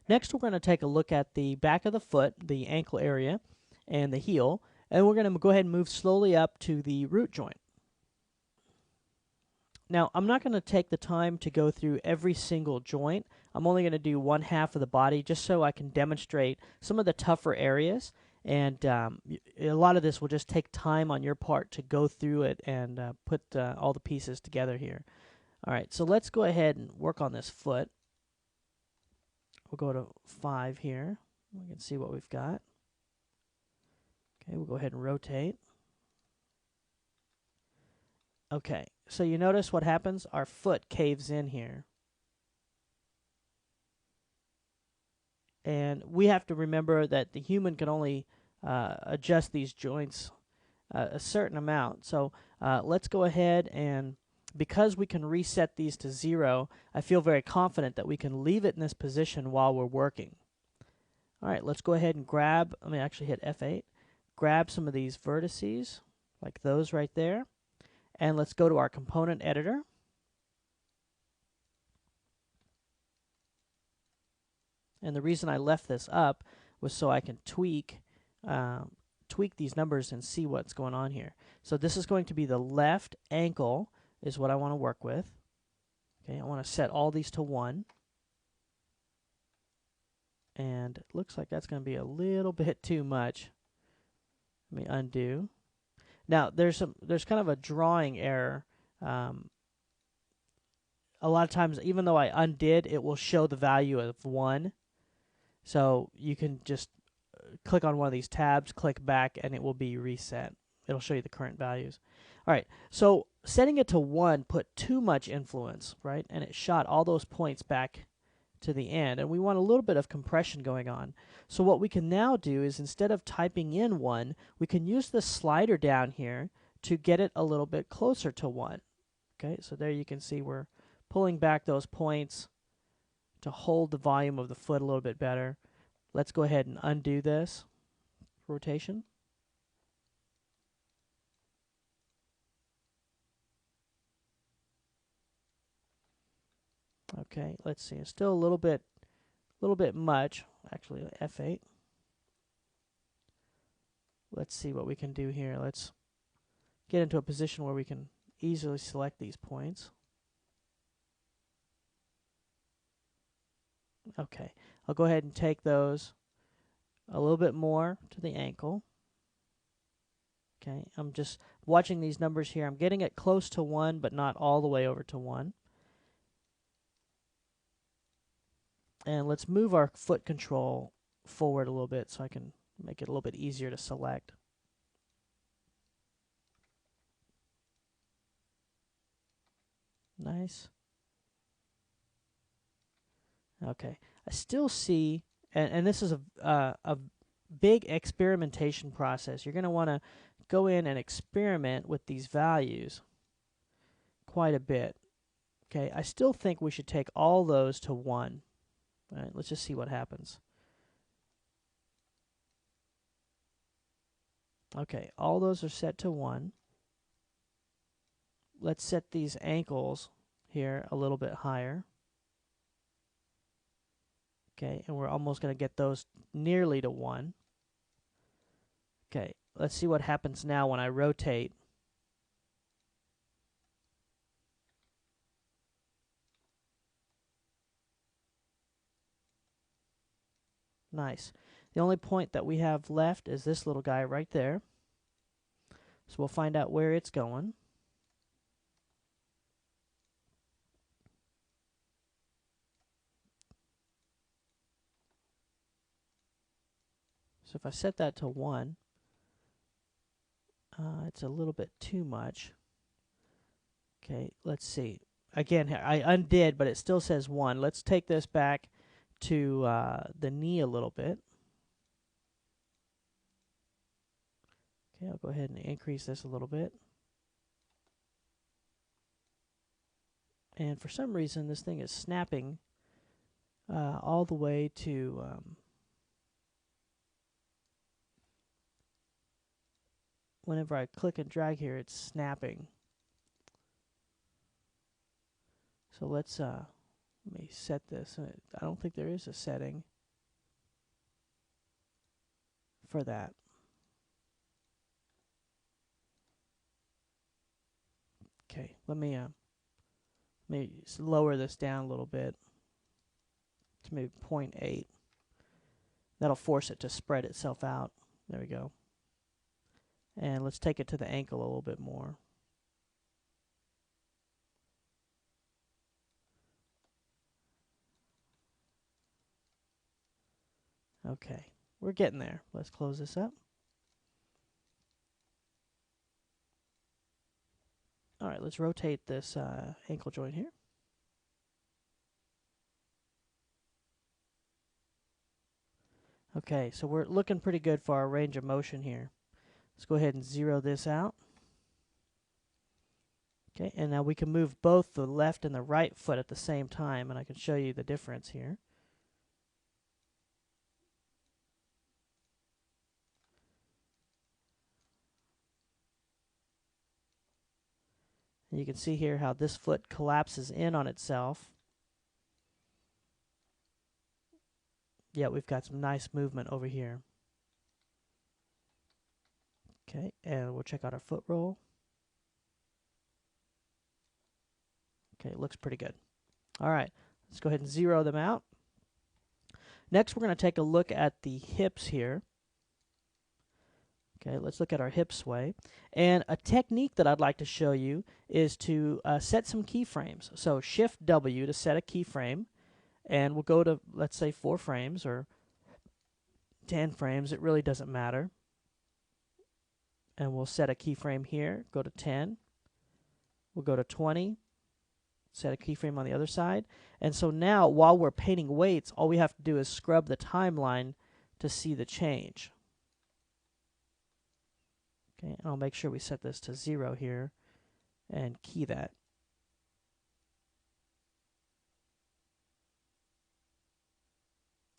Next, we're going to take a look at the back of the foot, the ankle area, and the heel, and we're going to go ahead and move slowly up to the root joint. Now, I'm not going to take the time to go through every single joint. I'm only going to do one half of the body just so I can demonstrate some of the tougher areas. And a lot of this will just take time on your part to go through it and put all the pieces together here. All right, so let's go ahead and work on this foot. We'll go to 5 here. We can see what we've got. Okay, we'll go ahead and rotate. Okay, so you notice what happens? Our foot caves in here. And we have to remember that the human can only adjust these joints a certain amount. So let's go ahead and, because we can reset these to 0, I feel very confident that we can leave it in this position while we're working. All right, let's go ahead and grab, let me actually hit F8, grab some of these vertices, like those right there, and let's go to our component editor. And the reason I left this up was so I can tweak these numbers and see what's going on here. So this is going to be the left ankle is what I want to work with. Okay, I want to set all these to 1. And it looks like that's going to be a little bit too much. Let me undo. Now there's kind of a drawing error. A lot of times, even though I undid, it will show the value of 1. So you can just click on one of these tabs, click back, and it will be reset. It'll show you the current values. All right, so setting it to 1 put too much influence, right? And it shot all those points back to the end. And we want a little bit of compression going on. So what we can now do is, instead of typing in 1, we can use the slider down here to get it a little bit closer to 1. Okay, so there you can see we're pulling back those points to hold the volume of the foot a little bit better. Let's go ahead and undo this rotation. Okay, let's see. It's still a little bit much. Actually, F8. Let's see what we can do here. Let's get into a position where we can easily select these points. Okay, I'll go ahead and take those a little bit more to the ankle. Okay, I'm just watching these numbers here. I'm getting it close to 1, but not all the way over to 1. And let's move our foot control forward a little bit so I can make it a little bit easier to select. Nice. Okay, I still see, and this is a big experimentation process. You're going to want to go in and experiment with these values quite a bit. Okay, I still think we should take all those to 1. All right, let's just see what happens. Okay, all those are set to 1. Let's set these ankles here a little bit higher. Okay, and we're almost going to get those nearly to 1. Okay, let's see what happens now when I rotate. Nice. The only point that we have left is this little guy right there. So we'll find out where it's going. So if I set that to 1, it's a little bit too much. Okay, let's see. Again, I undid, but it still says 1. Let's take this back to the knee a little bit. Okay, I'll go ahead and increase this a little bit. And for some reason, this thing is snapping all the way to whenever I click and drag here, it's snapping. So let's let me set this. I don't think there is a setting. for that. Okay, let me lower this down a little bit to maybe 0.8. That'll force it to spread itself out. There we go. And let's take it to the ankle a little bit more. Okay, we're getting there. Let's close this up. All right, let's rotate this ankle joint here. Okay, so we're looking pretty good for our range of motion here. Let's go ahead and zero this out. Okay, and now we can move both the left and the right foot at the same time, and I can show you the difference here. And you can see here how this foot collapses in on itself. Yeah, we've got some nice movement over here. Okay, and we'll check out our foot roll. Okay, it looks pretty good. All right, let's go ahead and zero them out. Next, we're going to take a look at the hips here. Okay, let's look at our hip sway. And a technique that I'd like to show you is to set some keyframes. So Shift W to set a keyframe, and we'll go to, let's say, 4 frames or 10 frames. It really doesn't matter. And we'll set a keyframe here, go to 10. We'll go to 20. Set a keyframe on the other side. And so now, while we're painting weights, all we have to do is scrub the timeline to see the change. Okay, and I'll make sure we set this to 0 here and key that.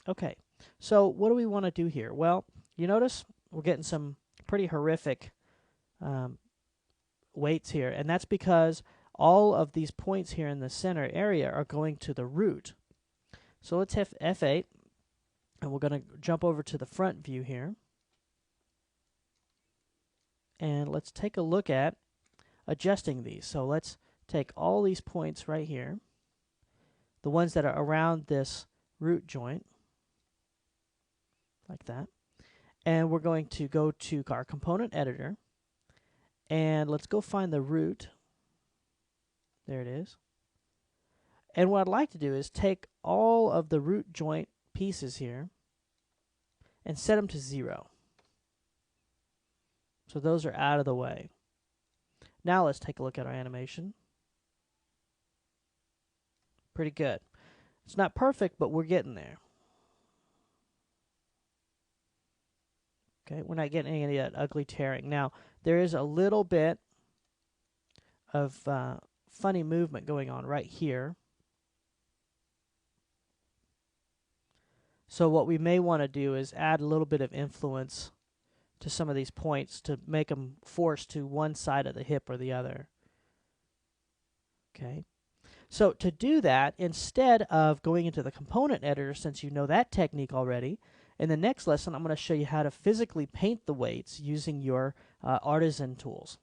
Okay, so what do we want to do here? Well, you notice we're getting some pretty horrific weights here, and that's because all of these points here in the center area are going to the root. So let's hit F8, and we're going to jump over to the front view here. And let's take a look at adjusting these. So let's take all these points right here, the ones that are around this root joint, like that. And we're going to go to our component editor, and let's go find the root. There it is. And what I'd like to do is take all of the root joint pieces here and set them to 0. So those are out of the way. Now let's take a look at our animation. Pretty good. It's not perfect, but we're getting there. Okay, we're not getting any of that ugly tearing. Now, there is a little bit of funny movement going on right here. So what we may want to do is add a little bit of influence to some of these points to make them force to one side of the hip or the other. Okay. So to do that, instead of going into the component editor, since you know that technique already, in the next lesson I'm going to show you how to physically paint the weights using your artisan tools.